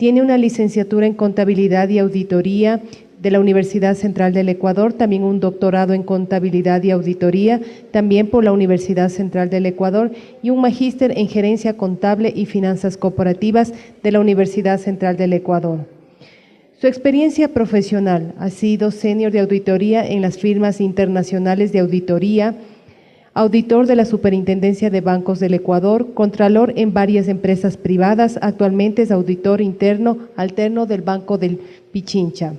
Tiene una licenciatura en Contabilidad y Auditoría de la Universidad Central del Ecuador, también un doctorado en Contabilidad y Auditoría, también por la Universidad Central del Ecuador, y un magíster en Gerencia Contable y Finanzas Corporativas de la Universidad Central del Ecuador. Su experiencia profesional ha sido senior de auditoría en las firmas internacionales de auditoría, auditor de la Superintendencia de Bancos del Ecuador, contralor en varias empresas privadas, actualmente es auditor interno alterno del Banco del Pichincha.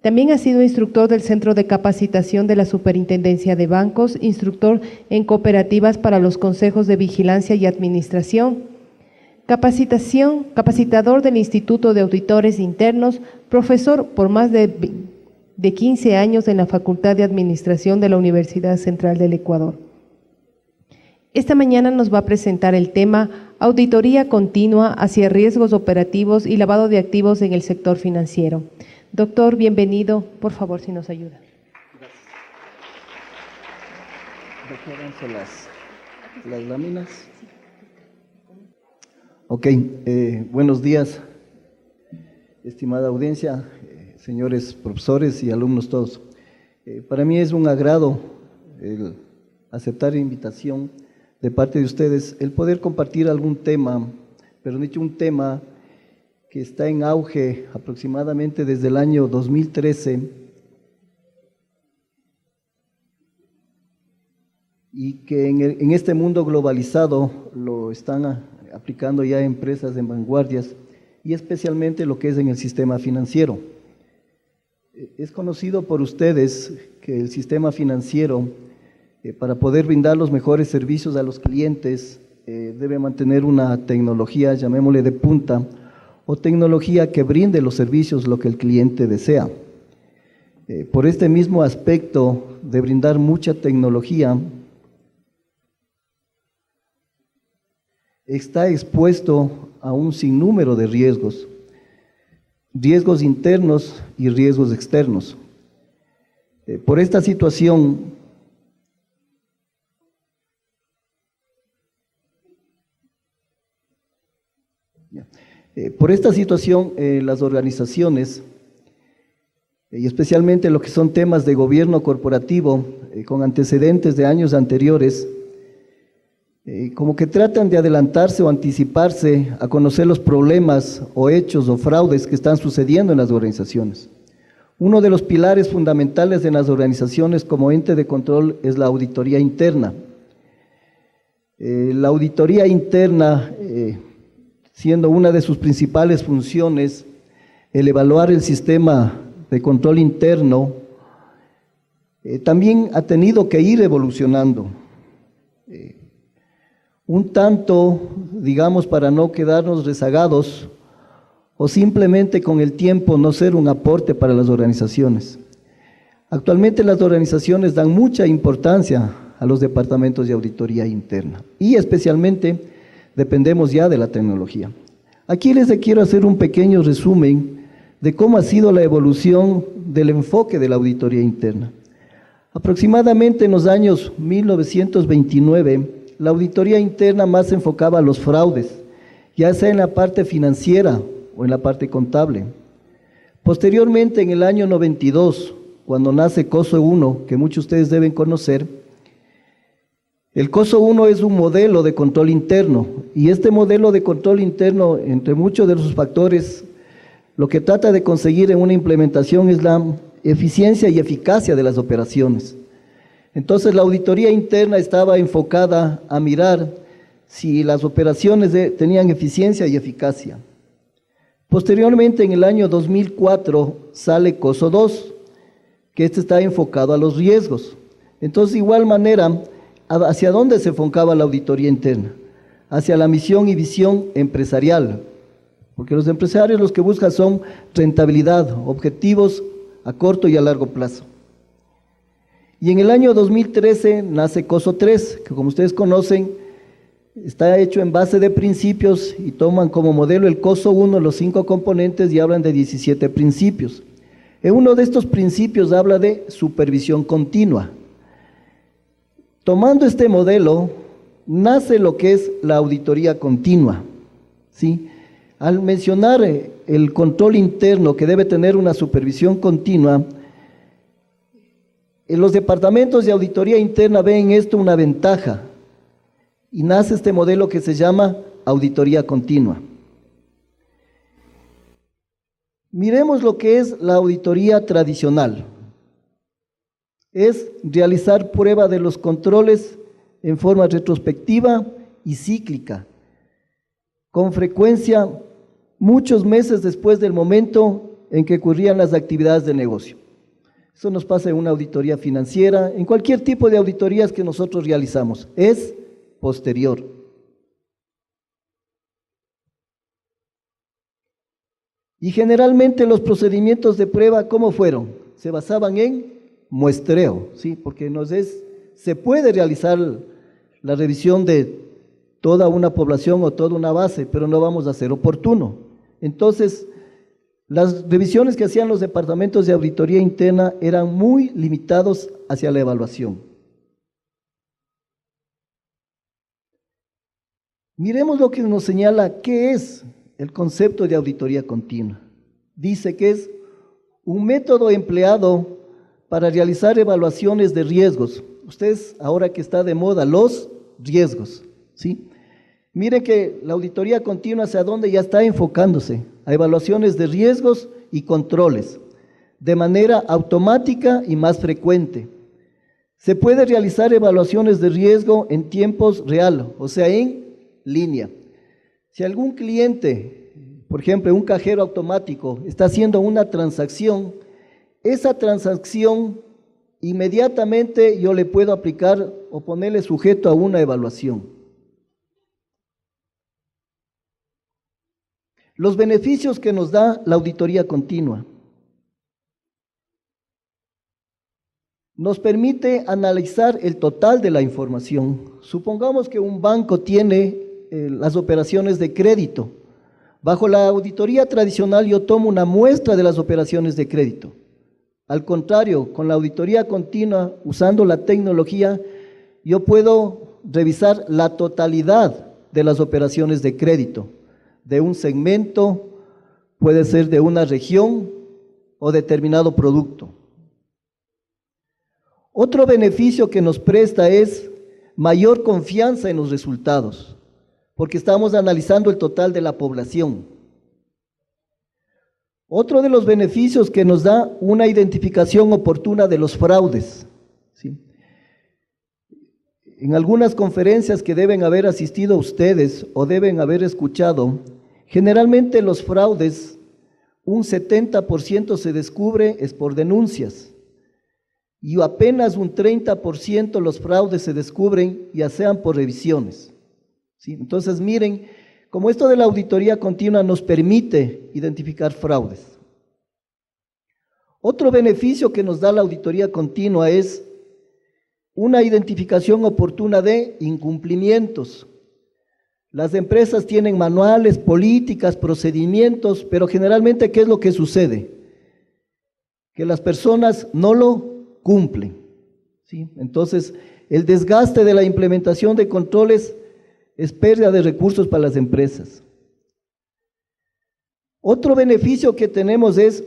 También ha sido instructor del Centro de Capacitación de la Superintendencia de Bancos, instructor en cooperativas para los consejos de vigilancia y administración, capacitador del Instituto de Auditores Internos, profesor por más de 15 años en la Facultad de Administración de la Universidad Central del Ecuador. Esta mañana nos va a presentar el tema Auditoría continua hacia riesgos operativos y lavado de activos en el sector financiero. Doctor, bienvenido. Por favor, si nos ayuda. Gracias. Las láminas. Ok, buenos días, estimada audiencia, señores profesores y alumnos todos. Para mí es un agrado el aceptar la invitación de parte de ustedes, el poder compartir algún tema, pero dicho un tema que está en auge aproximadamente desde el año 2013 y que en este mundo globalizado lo están aplicando ya empresas en vanguardias y especialmente lo que es en el sistema financiero. Es conocido por ustedes que el sistema financiero, para poder brindar los mejores servicios a los clientes, debe mantener una tecnología, llamémosle de punta, o tecnología que brinde los servicios lo que el cliente desea. Por este mismo aspecto de brindar mucha tecnología, está expuesto a un sinnúmero de riesgos, riesgos internos y riesgos externos. Por esta situación, las organizaciones, y especialmente lo que son temas de gobierno corporativo, con antecedentes de años anteriores, como que tratan de adelantarse o anticiparse a conocer los problemas o hechos o fraudes que están sucediendo en las organizaciones. Uno de los pilares fundamentales en las organizaciones como ente de control es la auditoría interna. La auditoría interna, siendo una de sus principales funciones, el evaluar el sistema de control interno, también ha tenido que ir evolucionando. Un tanto, digamos, para no quedarnos rezagados o simplemente con el tiempo no ser un aporte para las organizaciones. Actualmente las organizaciones dan mucha importancia a los departamentos de auditoría interna y especialmente dependemos ya de la tecnología. Aquí les quiero hacer un pequeño resumen de cómo ha sido la evolución del enfoque de la auditoría interna. Aproximadamente en los años 1929, la auditoría interna más se enfocaba a los fraudes, ya sea en la parte financiera o en la parte contable. Posteriormente, en el año 92, cuando nace COSO 1, que muchos de ustedes deben conocer, el COSO 1 es un modelo de control interno, y este modelo de control interno, entre muchos de sus factores, lo que trata de conseguir en una implementación es la eficiencia y eficacia de las operaciones. Entonces la auditoría interna estaba enfocada a mirar si las operaciones tenían eficiencia y eficacia. Posteriormente, en el año 2004, sale COSO 2, que está enfocado a los riesgos. Entonces, de igual manera, ¿hacia dónde se enfocaba la auditoría interna? Hacia la misión y visión empresarial, porque los empresarios los que buscan son rentabilidad, objetivos a corto y a largo plazo. Y en el año 2013 nace COSO 3, que como ustedes conocen, está hecho en base de principios y toman como modelo el COSO 1, los 5 componentes y hablan de 17 principios. En uno de estos principios habla de supervisión continua. Tomando este modelo, nace lo que es la auditoría continua, ¿sí? Al mencionar el control interno que debe tener una supervisión continua, en los departamentos de auditoría interna ven esto una ventaja y nace este modelo que se llama auditoría continua. Miremos lo que es la auditoría tradicional. Es realizar prueba de los controles en forma retrospectiva y cíclica, con frecuencia muchos meses después del momento en que ocurrían las actividades de negocio. Eso nos pasa en una auditoría financiera, en cualquier tipo de auditorías que nosotros realizamos, es posterior. Y generalmente los procedimientos de prueba, ¿cómo fueron? Se basaban en muestreo, ¿sí? Porque se puede realizar la revisión de toda una población o toda una base, pero no vamos a ser oportuno. Entonces, las revisiones que hacían los departamentos de auditoría interna eran muy limitados hacia la evaluación. Miremos lo que nos señala qué es el concepto de auditoría continua. Dice que es un método empleado para realizar evaluaciones de riesgos. Ustedes, ahora que está de moda, los riesgos, ¿sí? Miren que la auditoría continua hacia dónde ya está enfocándose, a evaluaciones de riesgos y controles, de manera automática y más frecuente. Se puede realizar evaluaciones de riesgo en tiempos real, o sea, en línea. Si algún cliente, por ejemplo, un cajero automático, está haciendo una transacción, esa transacción inmediatamente yo le puedo aplicar o ponerle sujeto a una evaluación. Los beneficios que nos da la auditoría continua. Nos permite analizar el total de la información. Supongamos que un banco tiene las operaciones de crédito. Bajo la auditoría tradicional yo tomo una muestra de las operaciones de crédito. Al contrario, con la auditoría continua, usando la tecnología, yo puedo revisar la totalidad de las operaciones de crédito, de un segmento, puede ser de una región o determinado producto. Otro beneficio que nos presta es mayor confianza en los resultados, porque estamos analizando el total de la población. Otro de los beneficios que nos da una identificación oportuna de los fraudes, ¿sí? En algunas conferencias que deben haber asistido ustedes o deben haber escuchado, generalmente los fraudes, un 70% se descubre es por denuncias y apenas un 30% los fraudes se descubren ya sean por revisiones, ¿sí? Entonces miren, como esto de la auditoría continua nos permite identificar fraudes. Otro beneficio que nos da la auditoría continua es una identificación oportuna de incumplimientos. Las empresas tienen manuales, políticas, procedimientos, pero generalmente, ¿qué es lo que sucede? Que las personas no lo cumplen, ¿sí? Entonces, el desgaste de la implementación de controles es pérdida de recursos para las empresas. Otro beneficio que tenemos es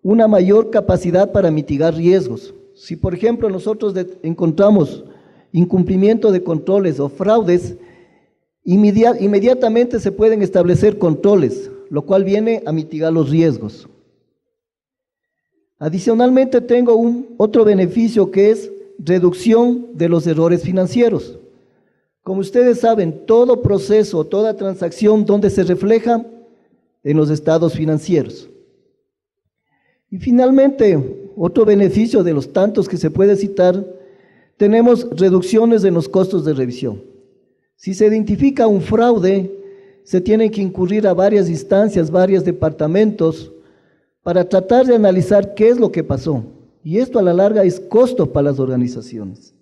una mayor capacidad para mitigar riesgos. Si, por ejemplo, nosotros encontramos incumplimiento de controles o fraudes, inmediatamente se pueden establecer controles, lo cual viene a mitigar los riesgos. Adicionalmente, tengo otro beneficio que es reducción de los errores financieros. Como ustedes saben, todo proceso, toda transacción, ¿dónde se refleja? En los estados financieros. Y finalmente, otro beneficio de los tantos que se puede citar, tenemos reducciones en los costos de revisión. Si se identifica un fraude, se tiene que incurrir a varias instancias, varios departamentos, para tratar de analizar qué es lo que pasó. Y esto a la larga es costo para las organizaciones.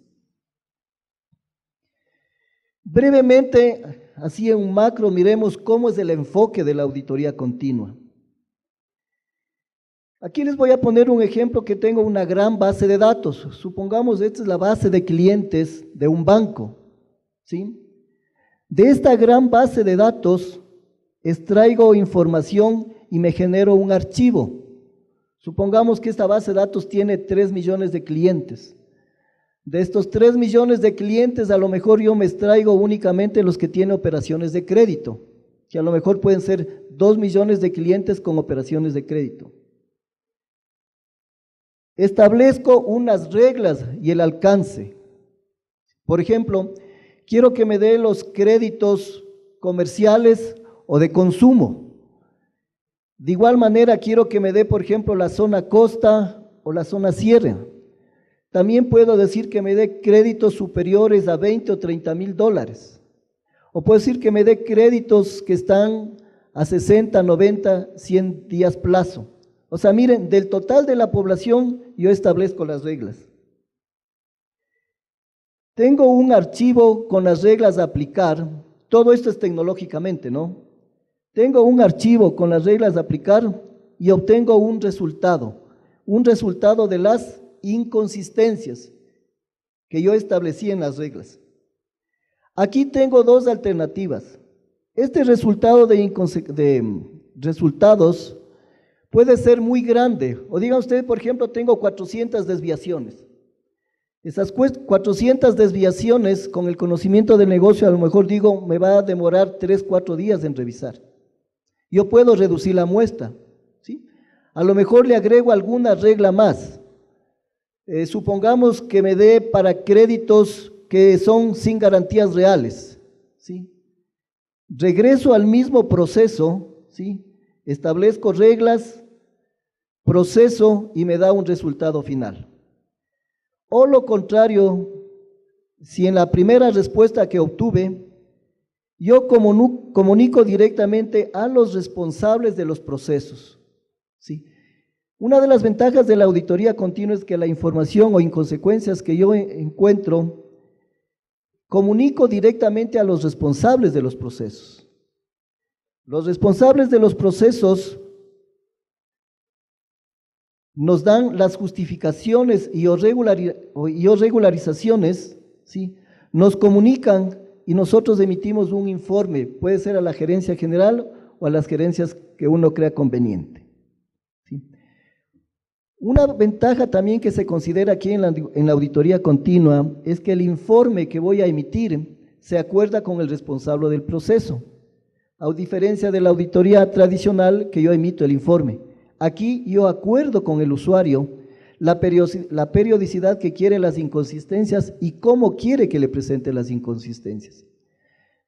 Brevemente, así en un macro, miremos cómo es el enfoque de la auditoría continua. Aquí les voy a poner un ejemplo que tengo una gran base de datos. Supongamos esta es la base de clientes de un banco, ¿sí? De esta gran base de datos, extraigo información y me genero un archivo. Supongamos que esta base de datos tiene 3 millones de clientes. De estos 3 millones de clientes, a lo mejor yo me extraigo únicamente los que tienen operaciones de crédito, que a lo mejor pueden ser 2 millones de clientes con operaciones de crédito. Establezco unas reglas y el alcance. Por ejemplo, quiero que me dé los créditos comerciales o de consumo. De igual manera, quiero que me dé, por ejemplo, la zona costa o la zona sierra. También puedo decir que me dé créditos superiores a 20 o 30 mil dólares. O puedo decir que me dé créditos que están a 60, 90, 100 días plazo. O sea, miren, del total de la población yo establezco las reglas. Tengo un archivo con las reglas a aplicar. Todo esto es tecnológicamente, ¿no? Tengo un archivo con las reglas a aplicar y obtengo un resultado de las inconsistencias que yo establecí en las reglas. Aquí tengo dos alternativas. Este resultado de resultados puede ser muy grande, o diga usted, por ejemplo, tengo 400 desviaciones. Esas 400 desviaciones, con el conocimiento del negocio, a lo mejor digo, me va a demorar 3, 4 días en revisar. Yo puedo reducir la muestra, ¿sí? A lo mejor le agrego alguna regla más. Supongamos que me dé para créditos que son sin garantías reales, ¿sí? Regreso al mismo proceso, ¿sí? Establezco reglas, proceso y me da un resultado final. O lo contrario, si en la primera respuesta que obtuve, yo comunico directamente a los responsables de los procesos, ¿sí? Una de las ventajas de la auditoría continua es que la información o inconsecuencias que yo encuentro, comunico directamente a los responsables de los procesos. Los responsables de los procesos nos dan las justificaciones y regularizaciones, ¿sí? Nos comunican y nosotros emitimos un informe, puede ser a la gerencia general o a las gerencias que uno crea conveniente, ¿sí? Una ventaja también que se considera aquí en la auditoría continua es que el informe que voy a emitir se acuerda con el responsable del proceso, a diferencia de la auditoría tradicional que yo emito el informe. Aquí yo acuerdo con el usuario la periodicidad que quiere las inconsistencias y cómo quiere que le presente las inconsistencias.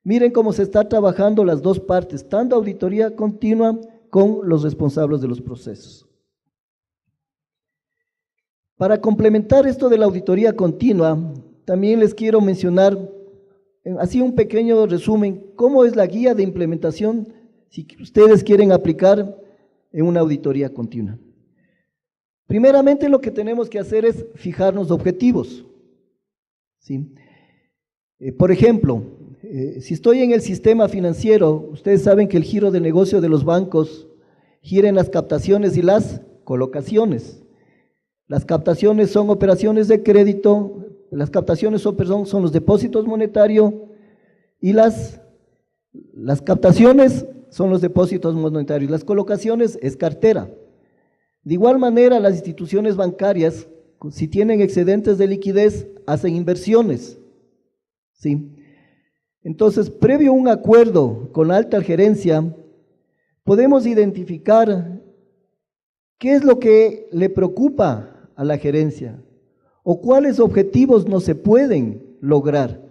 Miren cómo se está trabajando las dos partes, tanto auditoría continua con los responsables de los procesos. Para complementar esto de la auditoría continua, también les quiero mencionar, así un pequeño resumen, cómo es la guía de implementación si ustedes quieren aplicar en una auditoría continua. Primeramente, lo que tenemos que hacer es fijarnos objetivos, ¿sí? Por ejemplo, si estoy en el sistema financiero, ustedes saben que el giro de negocio de los bancos gira en las captaciones y las colocaciones. Las captaciones son operaciones de crédito, las captaciones son los depósitos monetarios y las captaciones son los depósitos monetarios, las colocaciones es cartera. De igual manera, las instituciones bancarias, si tienen excedentes de liquidez, hacen inversiones, ¿sí? Entonces, previo a un acuerdo con la alta gerencia, podemos identificar qué es lo que le preocupa a la gerencia o cuáles objetivos no se pueden lograr.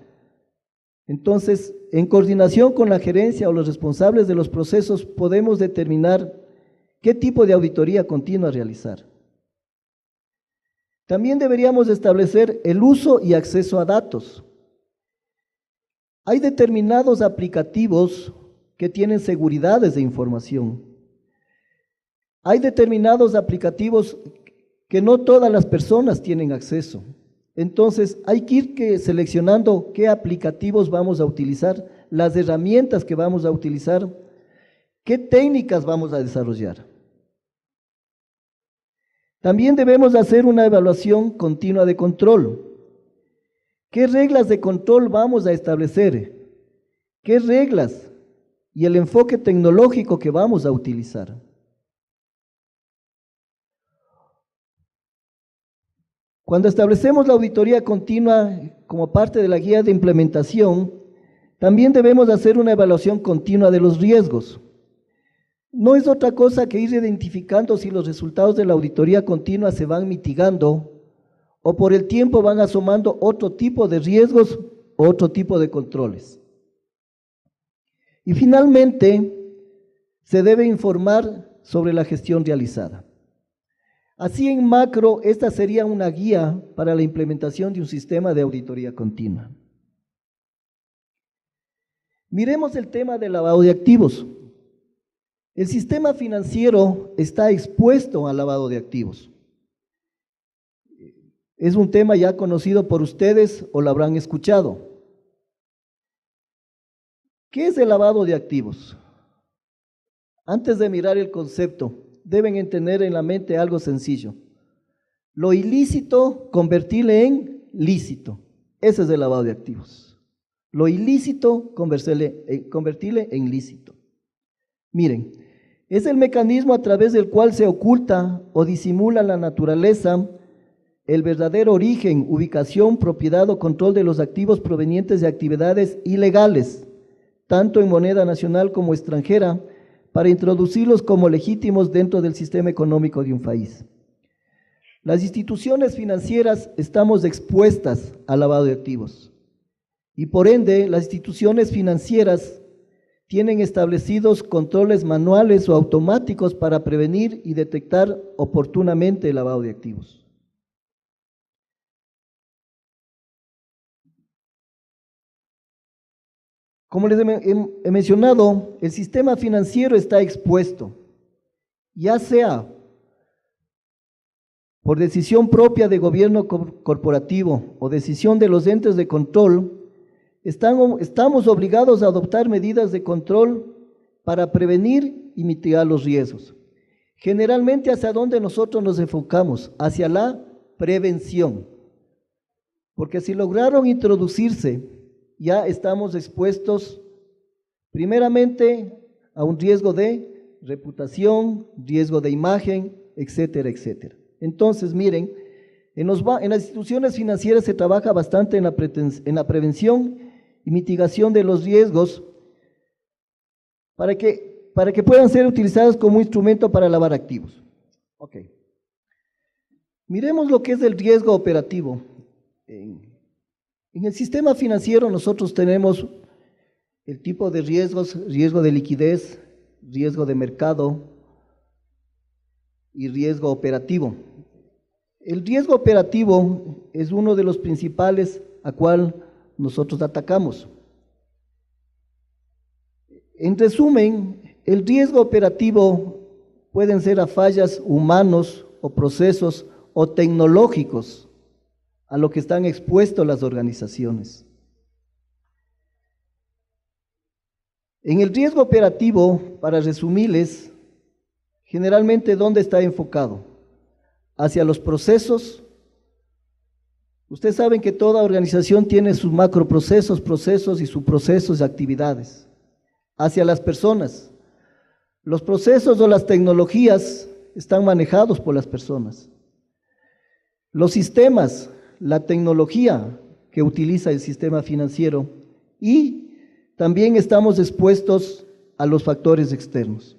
Entonces, en coordinación con la gerencia o los responsables de los procesos, podemos determinar qué tipo de auditoría continua realizar. También deberíamos establecer el uso y acceso a datos. Hay determinados aplicativos que tienen seguridades de información. Hay determinados aplicativos que no todas las personas tienen acceso. Entonces, hay que ir seleccionando qué aplicativos vamos a utilizar, las herramientas que vamos a utilizar, qué técnicas vamos a desarrollar. También debemos hacer una evaluación continua de control. ¿Qué reglas de control vamos a establecer? ¿Qué reglas y el enfoque tecnológico que vamos a utilizar. Cuando establecemos la auditoría continua como parte de la guía de implementación, también debemos hacer una evaluación continua de los riesgos. No es otra cosa que ir identificando si los resultados de la auditoría continua se van mitigando o por el tiempo van asomando otro tipo de riesgos o otro tipo de controles. Y finalmente, se debe informar sobre la gestión realizada. Así en macro, esta sería una guía para la implementación de un sistema de auditoría continua. Miremos el tema del lavado de activos. El sistema financiero está expuesto al lavado de activos. Es un tema ya conocido por ustedes o lo habrán escuchado. ¿Qué es el lavado de activos? Antes de mirar el concepto, deben tener en la mente algo sencillo. Lo ilícito, convertirle en lícito. Ese es el lavado de activos. Lo ilícito, convertirle en lícito. Miren, es el mecanismo a través del cual se oculta o disimula la naturaleza, el verdadero origen, ubicación, propiedad o control de los activos provenientes de actividades ilegales, tanto en moneda nacional como extranjera, para introducirlos como legítimos dentro del sistema económico de un país. Las instituciones financieras estamos expuestas al lavado de activos y por ende las instituciones financieras tienen establecidos controles manuales o automáticos para prevenir y detectar oportunamente el lavado de activos. Como les he mencionado, el sistema financiero está expuesto, ya sea por decisión propia de gobierno corporativo o decisión de los entes de control, estamos obligados a adoptar medidas de control para prevenir y mitigar los riesgos. Generalmente, ¿hacia dónde nosotros nos enfocamos? Hacia la prevención. Porque si lograron introducirse, ya estamos expuestos primeramente a un riesgo de reputación, riesgo de imagen, etcétera, etcétera. Entonces, miren, en las instituciones financieras se trabaja bastante en la prevención y mitigación de los riesgos para que puedan ser utilizadas como instrumento para lavar activos. Ok. Miremos lo que es el riesgo operativo. En el sistema financiero nosotros tenemos el tipo de riesgos, riesgo de liquidez, riesgo de mercado y riesgo operativo. El riesgo operativo es uno de los principales a cual nosotros atacamos. En resumen, el riesgo operativo pueden ser a fallas humanos o procesos o tecnológicos a lo que están expuestos las organizaciones. En el riesgo operativo, para resumirles, generalmente ¿dónde está enfocado? Hacia los procesos. Ustedes saben que toda organización tiene sus macroprocesos, procesos y subprocesos de actividades. Hacia las personas. Los procesos o las tecnologías están manejados por las personas. Los sistemas, la tecnología que utiliza el sistema financiero y también estamos expuestos a los factores externos.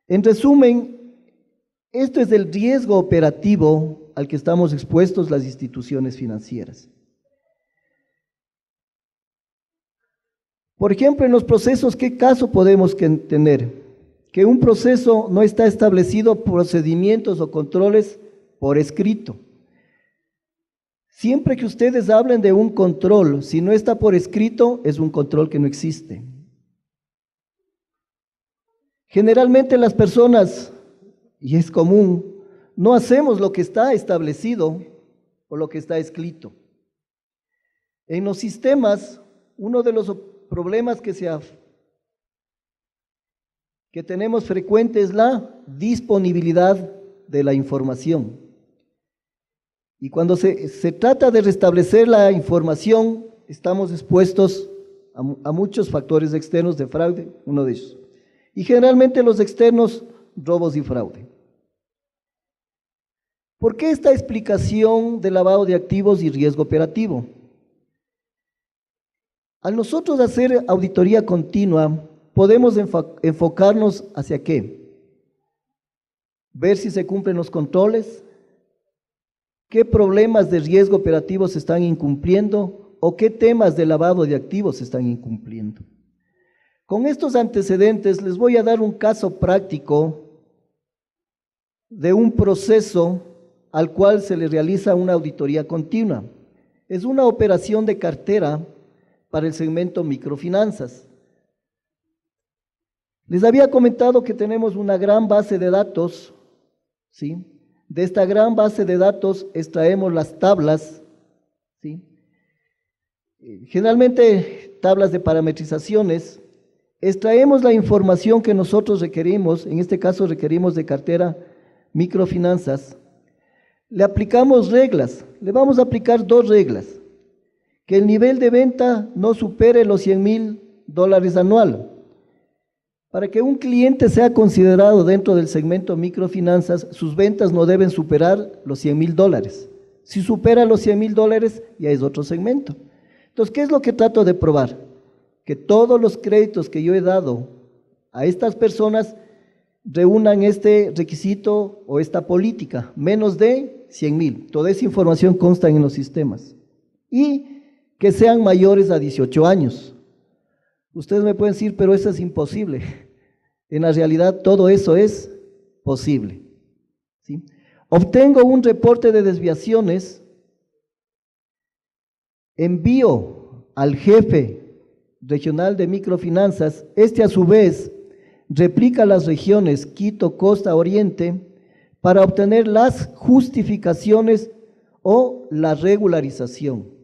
En resumen, esto es el riesgo operativo al que estamos expuestos las instituciones financieras. Por ejemplo, en los procesos, ¿qué caso podemos tener? Que un proceso no está establecido procedimientos o controles por escrito. Siempre que ustedes hablen de un control, si no está por escrito, es un control que no existe. Generalmente las personas, y es común, no hacemos lo que está establecido o lo que está escrito. En los sistemas, uno de los problemas que tenemos frecuente es la disponibilidad de la información. Y cuando se trata de restablecer la información, estamos expuestos a muchos factores externos de fraude, uno de ellos. Y generalmente los externos, robos y fraude. ¿Por qué esta explicación de lavado de activos y riesgo operativo? Al nosotros hacer auditoría continua, podemos enfocarnos hacia qué. Ver si se cumplen los controles, qué problemas de riesgo operativo se están incumpliendo o qué temas de lavado de activos se están incumpliendo. Con estos antecedentes les voy a dar un caso práctico de un proceso al cual se le realiza una auditoría continua. Es una operación de cartera para el segmento microfinanzas. Les había comentado que tenemos una gran base de datos, ¿sí? De esta gran base de datos extraemos las tablas, ¿sí? Generalmente tablas de parametrizaciones, extraemos la información que nosotros requerimos, en este caso requerimos de cartera microfinanzas, le aplicamos reglas, le vamos a aplicar 2 reglas, que el nivel de venta no supere los $100,000 anual. Para que un cliente sea considerado dentro del segmento microfinanzas, sus ventas no deben superar los $100,000. Si supera los $100,000, ya es otro segmento. Entonces, ¿qué es lo que trato de probar? Que todos los créditos que yo he dado a estas personas reúnan este requisito o esta política, menos de 100,000. Toda esa información consta en los sistemas. Y que sean mayores a 18 años. Ustedes me pueden decir, pero eso es imposible. En la realidad todo eso es posible, ¿sí? Obtengo un reporte de desviaciones, envío al jefe regional de microfinanzas, este a su vez replica las regiones Quito, Costa, Oriente para obtener las justificaciones o la regularización.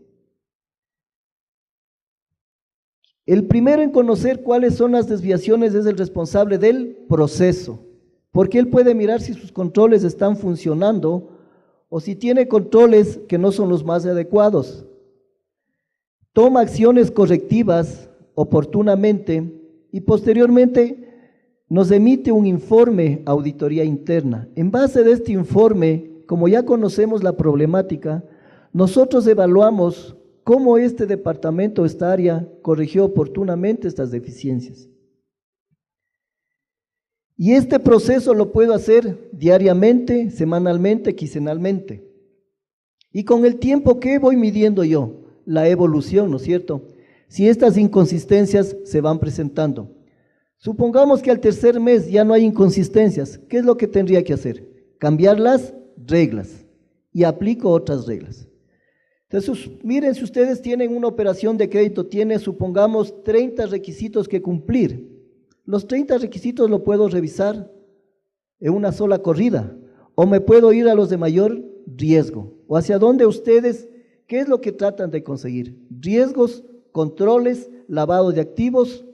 El primero en conocer cuáles son las desviaciones es el responsable del proceso, porque él puede mirar si sus controles están funcionando o si tiene controles que no son los más adecuados. Toma acciones correctivas oportunamente y posteriormente nos emite un informe auditoría interna. En base de este informe, como ya conocemos la problemática, nosotros evaluamos cómo este departamento, esta área, corrigió oportunamente estas deficiencias. Y este proceso lo puedo hacer diariamente, semanalmente, quincenalmente. Y con el tiempo, ¿qué voy midiendo yo? La evolución, ¿no es cierto? Si estas inconsistencias se van presentando. Supongamos que al tercer mes ya no hay inconsistencias, ¿qué es lo que tendría que hacer? Cambiar las reglas y aplico otras reglas. Entonces, miren, si ustedes tienen una operación de crédito, tiene, supongamos, 30 requisitos que cumplir. Los 30 requisitos lo puedo revisar en una sola corrida, o me puedo ir a los de mayor riesgo, o hacia dónde ustedes, ¿qué es lo que tratan de conseguir? Riesgos, controles, lavado de activos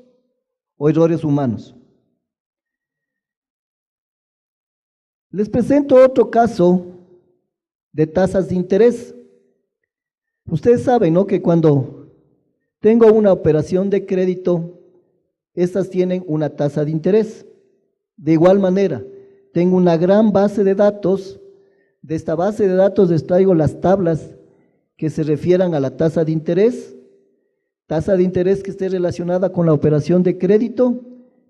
o errores humanos. Les presento otro caso de tasas de interés. Ustedes saben, ¿no?, que cuando tengo una operación de crédito, estas tienen una tasa de interés. De igual manera, tengo una gran base de datos. De esta base de datos extraigo las tablas que se refieran a la tasa de interés que esté relacionada con la operación de crédito,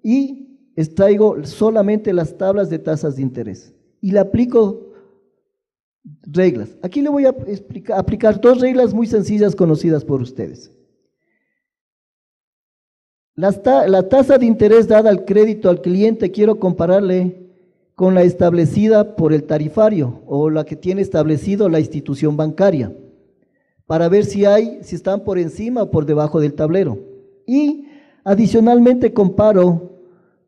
y extraigo solamente las tablas de tasas de interés y le aplico reglas. Aquí le voy a aplicar 2 reglas muy sencillas conocidas por ustedes. La tasa de interés dada al crédito al cliente quiero compararle con la establecida por el tarifario o la que tiene establecido la institución bancaria, para ver si están por encima o por debajo del tablero. Y adicionalmente comparo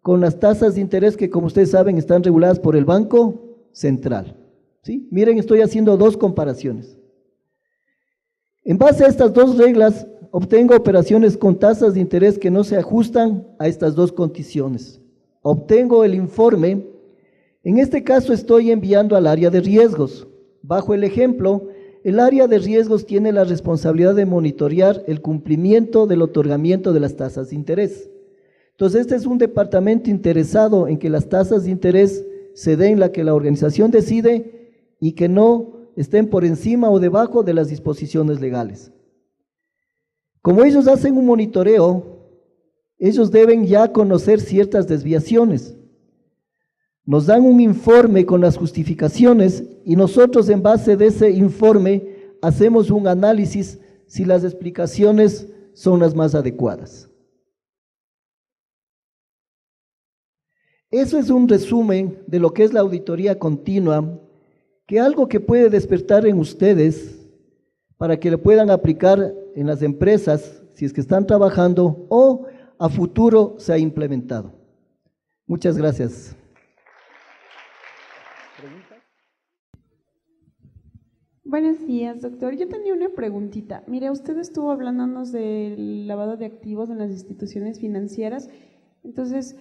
con las tasas de interés que, como ustedes saben, están reguladas por el Banco Central. ¿Sí? Miren, estoy haciendo 2 comparaciones. En base a estas 2 reglas, obtengo operaciones con tasas de interés que no se ajustan a estas 2 condiciones. Obtengo el informe. En este caso estoy enviando al área de riesgos. Bajo el ejemplo, el área de riesgos tiene la responsabilidad de monitorear el cumplimiento del otorgamiento de las tasas de interés. Entonces, este es un departamento interesado en que las tasas de interés se den la que la organización decide y que no estén por encima o debajo de las disposiciones legales. Como ellos hacen un monitoreo, ellos deben ya conocer ciertas desviaciones. Nos dan un informe con las justificaciones y nosotros en base de ese informe hacemos un análisis si las explicaciones son las más adecuadas. Eso es un resumen de lo que es la auditoría continua, que algo que puede despertar en ustedes para que le puedan aplicar en las empresas, si es que están trabajando o a futuro se ha implementado. Muchas gracias. Buenos días, doctor. Yo tenía una preguntita. Mire, usted estuvo hablándonos del lavado de activos en las instituciones financieras. Entonces,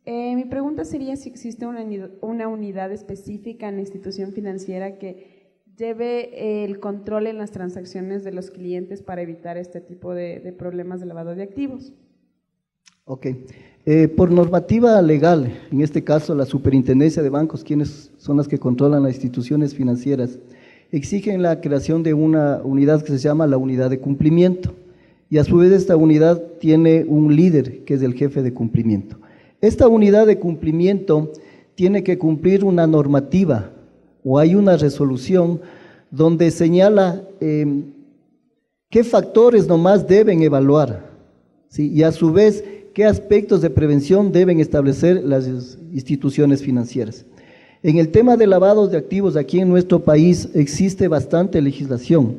mi pregunta sería si existe una unidad específica en la institución financiera que lleve el control en las transacciones de los clientes para evitar este tipo de problemas de lavado de activos. Ok. Por normativa legal, en este caso la Superintendencia de Bancos, quienes son las que controlan las instituciones financieras, exigen la creación de una unidad que se llama la unidad de cumplimiento, y a su vez esta unidad tiene un líder que es el jefe de cumplimiento. Esta unidad de cumplimiento tiene que cumplir una normativa o hay una resolución donde señala qué factores nomás deben evaluar, ¿sí? Y a su vez qué aspectos de prevención deben establecer las instituciones financieras. En el tema de lavados de activos aquí en nuestro país existe bastante legislación.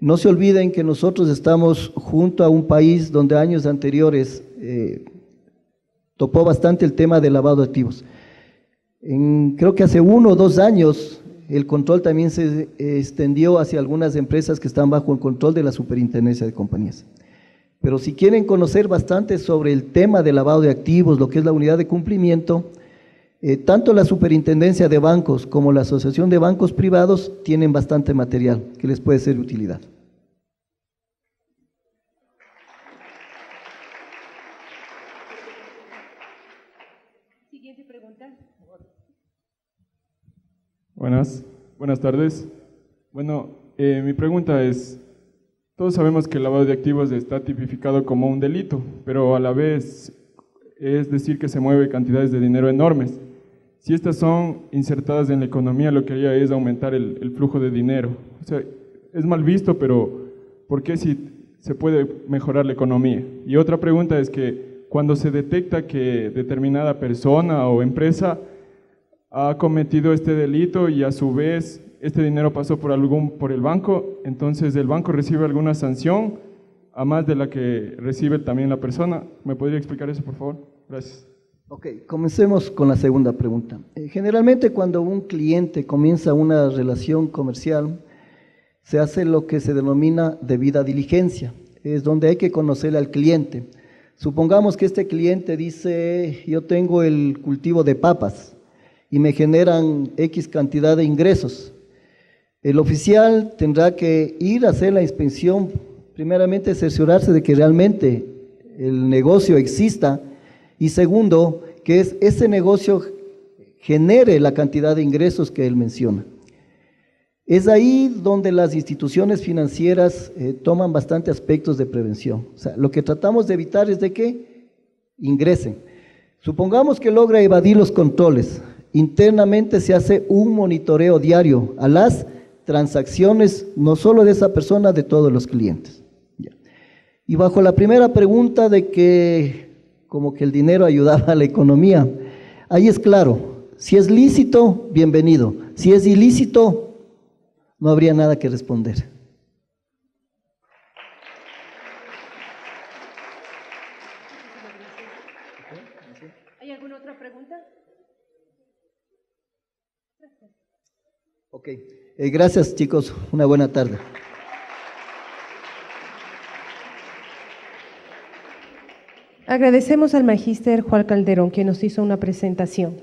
No se olviden que nosotros estamos junto a un país donde años anteriores topó bastante el tema de lavado de activos. Creo que hace 1 o 2 años el control también se extendió hacia algunas empresas que están bajo el control de la Superintendencia de Compañías. Pero si quieren conocer bastante sobre el tema de lavado de activos, lo que es la unidad de cumplimiento, tanto la Superintendencia de Bancos como la Asociación de Bancos Privados tienen bastante material que les puede ser de utilidad. Siguiente pregunta. Buenas tardes. Bueno, mi pregunta es, todos sabemos que el lavado de activos está tipificado como un delito, pero a la vez es decir que se mueve cantidades de dinero enormes. Si estas son insertadas en la economía, lo que haría es aumentar el flujo de dinero. O sea, es mal visto, pero ¿por qué si se puede mejorar la economía? Y otra pregunta es que cuando se detecta que determinada persona o empresa ha cometido este delito y a su vez este dinero pasó por el banco, entonces el banco recibe alguna sanción a más de la que recibe también la persona. ¿Me podría explicar eso, por favor? Gracias. Ok, comencemos con la segunda pregunta. Generalmente cuando un cliente comienza una relación comercial, se hace lo que se denomina debida diligencia, es donde hay que conocer al cliente. Supongamos que este cliente dice, yo tengo el cultivo de papas y me generan X cantidad de ingresos. El oficial tendrá que ir a hacer la inspección, primeramente cerciorarse de que realmente el negocio exista, y segundo, que ese negocio genere la cantidad de ingresos que él menciona. Es ahí donde las instituciones financieras toman bastante aspectos de prevención. O sea, lo que tratamos de evitar es de que ingresen. Supongamos que logra evadir los controles. Internamente se hace un monitoreo diario a las transacciones, no solo de esa persona, de todos los clientes. Y bajo la primera pregunta de que como que el dinero ayudaba a la economía, ahí es claro, si es lícito, bienvenido, si es ilícito, no habría nada que responder. ¿Hay alguna otra pregunta? Ok, gracias chicos, una buena tarde. Agradecemos al magíster Juan Calderón, que nos hizo una presentación.